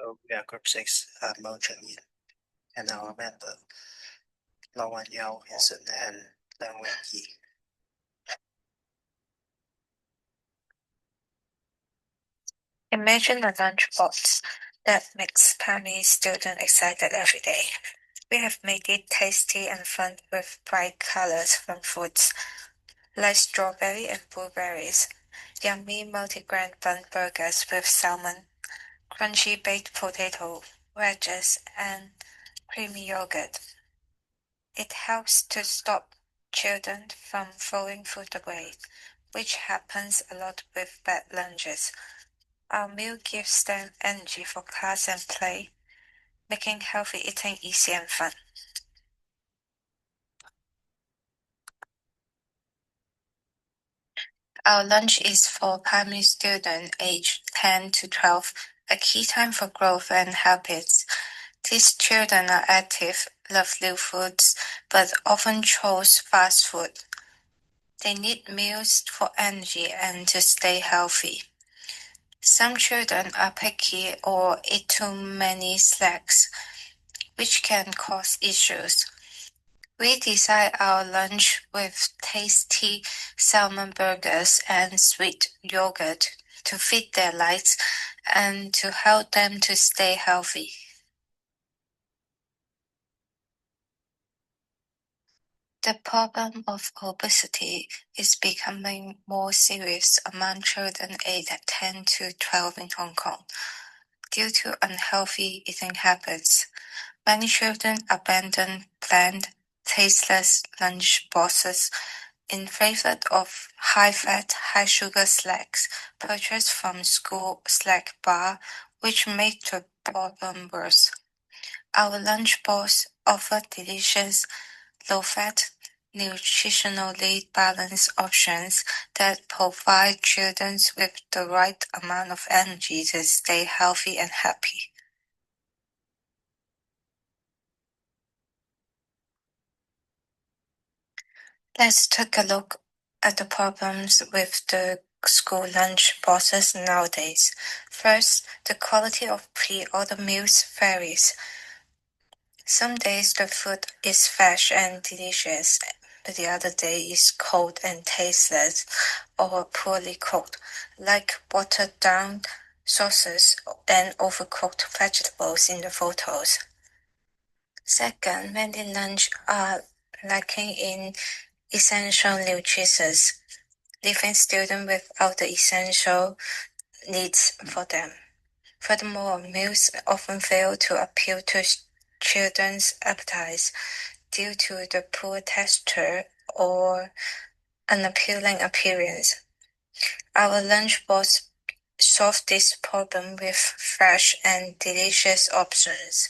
We are Group 6 Mo Cheng-yin, and our member Lawan Yao Hansen and Lan Wenyi. Imagine a lunchbox that makes primary students excited every day. We have made it tasty and fun with bright colors from foods like strawberry and blueberries, yummy multigrain bun burgers with salmon, crunchy baked potato wedges, and creamy yogurt. It helps to stop children from throwing food away, which happens a lot with bad lunches. Our meal gives them energy for class and play, making healthy eating easy and fun. Our lunch is for primary students aged 10 to 12, a key time for growth and habits. These children are active, love new foods, but often choose fast food. They need meals for energy and to stay healthy. Some children are picky or eat too many snacks, which can cause issues. We design our lunch with tasty salmon burgers and sweet yogurt to fit their likes and to help them to stay healthy. The problem of obesity is becoming more serious among children aged 10 to 12 in Hong Kong. Due to unhealthy eating habits, many children abandon bland, tasteless lunch boxes in favor of high-fat, high-sugar snacks purchased from school snack bar, which make the problem worse. Our lunch box offer delicious, low-fat, nutritionally balanced options that provide children with the right amount of energy to stay healthy and happy. Let's take a look at the problems with the school lunch boxes nowadays. First, the quality of pre-order meals varies. Some days the food is fresh and delicious, but the other day is cold and tasteless or poorly cooked, like watered down sauces and overcooked vegetables in the photos. Second, many lunch are lacking in essential nutrients, leaving students without the essential needs for them. Furthermore, meals often fail to appeal to children's appetites due to the poor texture or unappealing appearance. Our lunchbox solves this problem with fresh and delicious options.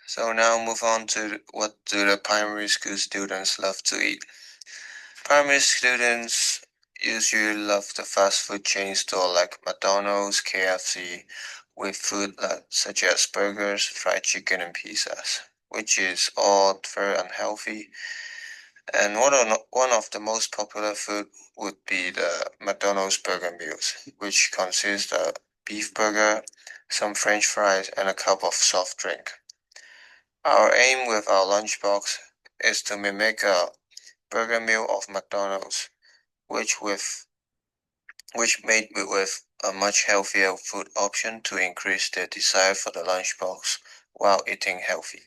So now move on to what do the primary school students love to eat. Primary students usually love the fast food chain store like McDonald's, KFC, with food such as burgers, fried chicken, and pizzas, which is all very unhealthy. And one of the most popular food would be the McDonald's burger meals, which consist of beef burger, some French fries, and a cup of soft drink. Our aim with our lunchbox is to mimic a burger meal of McDonald's, which made with a much healthier food option to increase their desire for the lunchbox while eating healthy.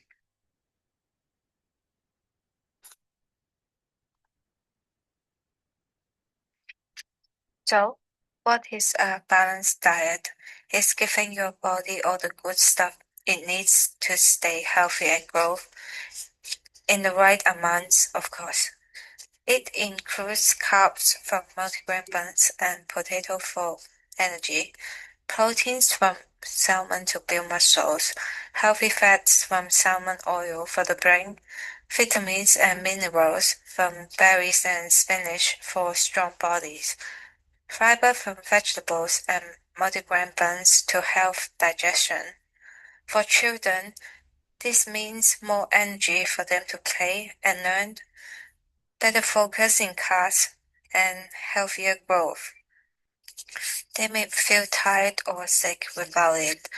So, what is a balanced diet? It's giving your body all the good stuff it needs to stay healthy and grow in the right amounts, of course. It includes carbs from multigrain buns and potato for energy, proteins from salmon to build muscles, healthy fats from salmon oil for the brain, vitamins and minerals from berries and spinach for strong bodies, fiber from vegetables and multigrain buns to help digestion. For children, this means more energy for them to play and learn, better focus in class, and healthier growth. They may feel tired or sick without it.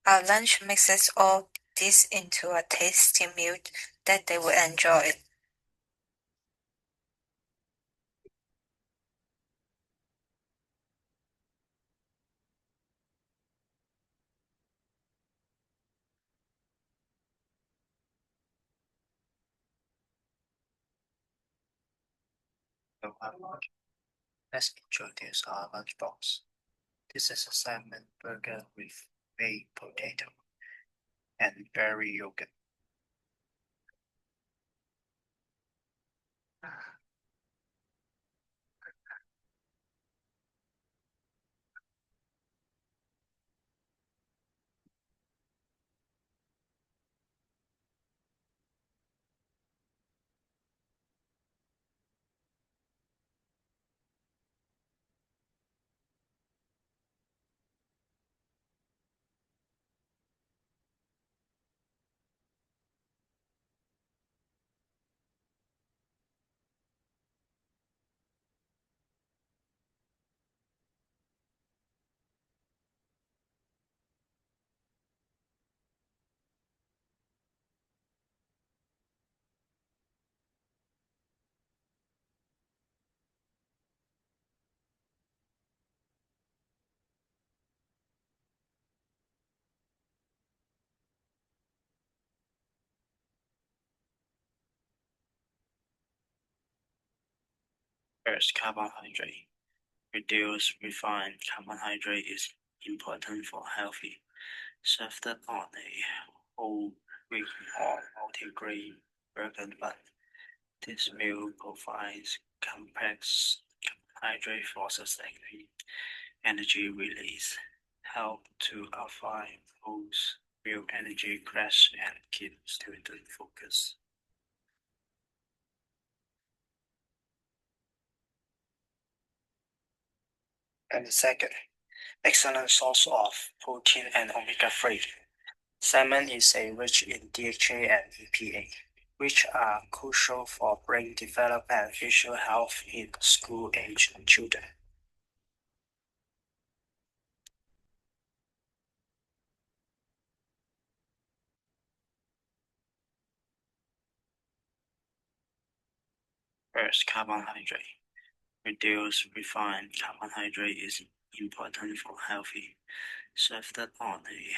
Our lunch mixes all this into a tasty meal that they will enjoy. So, let's introduce our lunchbox. This is a salmon burger with baked potato and berry yogurt. First, carbohydrate. Reduced refined carbohydrate is important for healthy. Served on a whole wheat or multigrain burger bun. This meal provides complex carbohydrate for sustaining energy release, help to avoid boost, build energy crash, and keep student focus. And the second, excellent source of protein and omega-3. Salmon is a rich in DHA and EPA, which are crucial for brain development and visual health in school-aged children. First, carbohydrate. Reduced refined carbohydrate is important for healthy. Served on a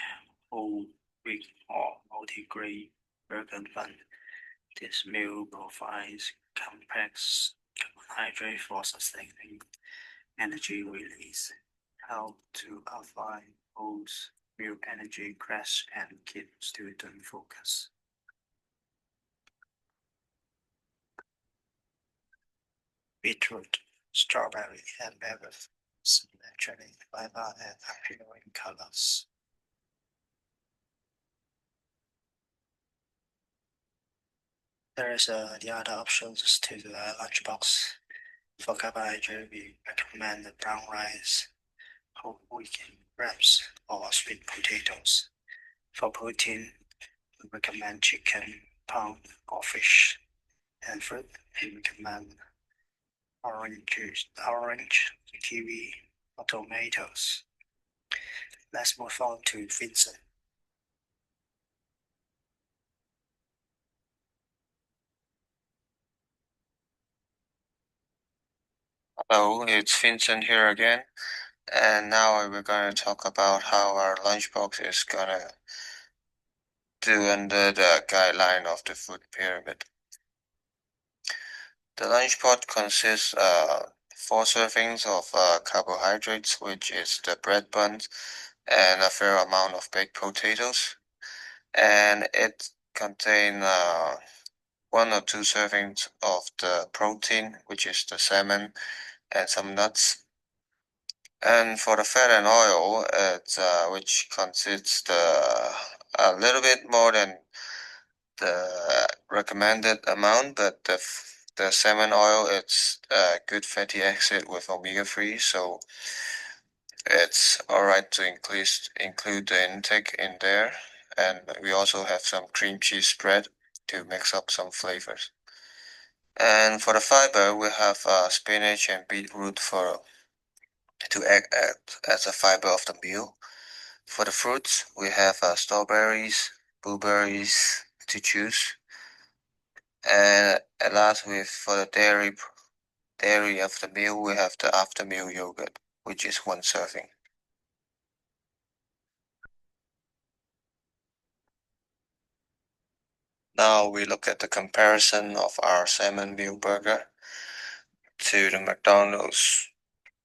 whole wheat or multigrain burger bun. This meal provides complex carbohydrate for sustaining energy release, help to avoid boost, build energy crash, and keep student focus. Beetroot, strawberry, and berries naturally fiber and appealing colors. There is the other options to the lunchbox. For carbohydrate, we recommend the brown rice, whole wheat wraps, or sweet potatoes. For protein, we recommend chicken, pound, or fish. And fruit, we recommend orange, kiwi, or tomatoes. Let's move on to Vincent. Hello, it's Vincent here again, and now we're going to talk about how our lunchbox is gonna do under the guideline of the food pyramid. The lunch pot consists 4 servings of carbohydrates, which is the bread buns, and a fair amount of baked potatoes, and it contains 1 or 2 servings of the protein, which is the salmon, and some nuts. And for the fat and oil, it's which consists a little bit more than the recommended amount, but the salmon oil, it's a good fatty acid with omega-3, so it's alright to include the intake in there. And we also have some cream cheese spread to mix up some flavors. And for the fiber, we have spinach and beetroot to act as a fiber of the meal. For the fruits, we have strawberries, blueberries to choose. And at last, for the dairy of the meal, we have the after meal yogurt, which is one serving. Now we look at the comparison of our salmon meal burger to the McDonald's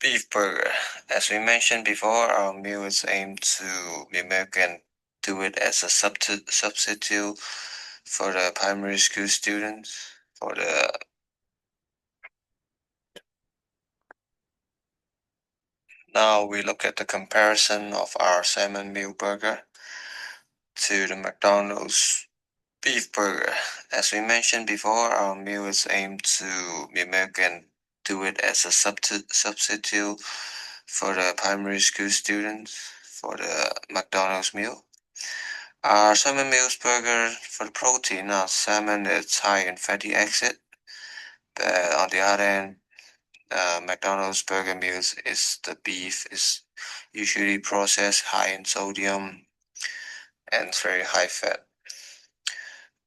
beef burger. As we mentioned before, our meal is aimed to mimic and do it as a substitute for the primary school students. Now we look at the comparison of our salmon meal burger to the McDonald's beef burger. As we mentioned before, our meal is aimed to mimic and do it as a substitute for the primary school students for the McDonald's meal. Our salmon meals burger for the protein, our salmon is high in fatty acid, but on the other hand, McDonald's burger meals is the beef is usually processed high in sodium and very high fat.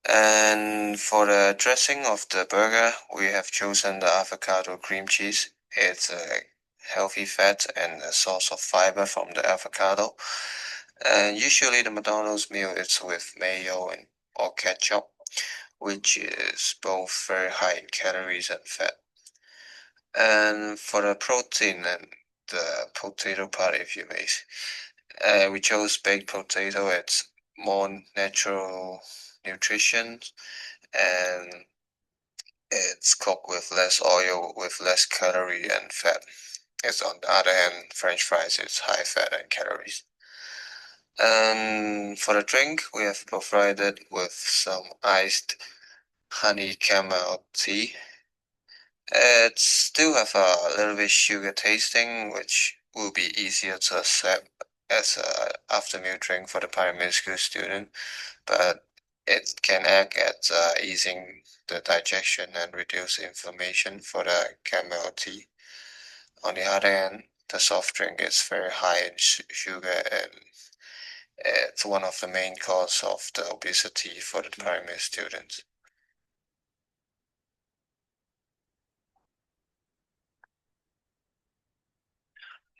And for the dressing of the burger, we have chosen the avocado cream cheese. It's a healthy fat and a source of fiber from the avocado. And usually the McDonald's meal is with mayo and or ketchup, which is both very high in calories and fat. And for the protein and the potato part, if you may, we chose baked potato. It's more natural nutrition and it's cooked with less oil, with less calorie and fat. It's on the other hand, French fries is high fat and calories. And for the drink, we have provided with some iced honey camel tea. It still have a little bit sugar tasting, which will be easier to accept as a after meal drink for the primary school student, but it can act at easing the digestion and reduce inflammation for the camel tea. On the other hand, the soft drink is very high in sugar and it's one of the main causes of the obesity for the primary students.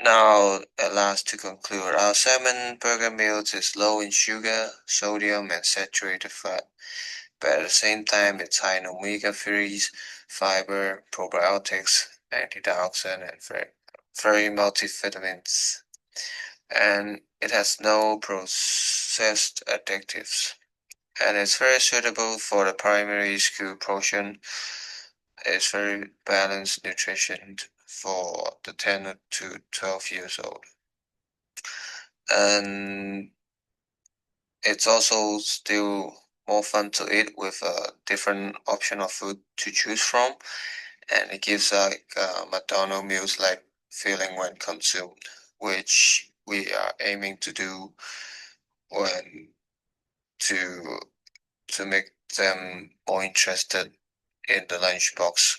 Now, at last, to conclude, our salmon burger meals is low in sugar, sodium, and saturated fat, but at the same time, it's high in omega-3s, fiber, probiotics, antioxidant, and very multivitamins. And it has no processed additives. And it's very suitable for the primary school portion. It's very balanced nutrition for the 10 to 12 years old. And it's also still more fun to eat with a different option of food to choose from. And it gives McDonald's meals like feeling when consumed, which we are aiming to do when to make them more interested in the lunchbox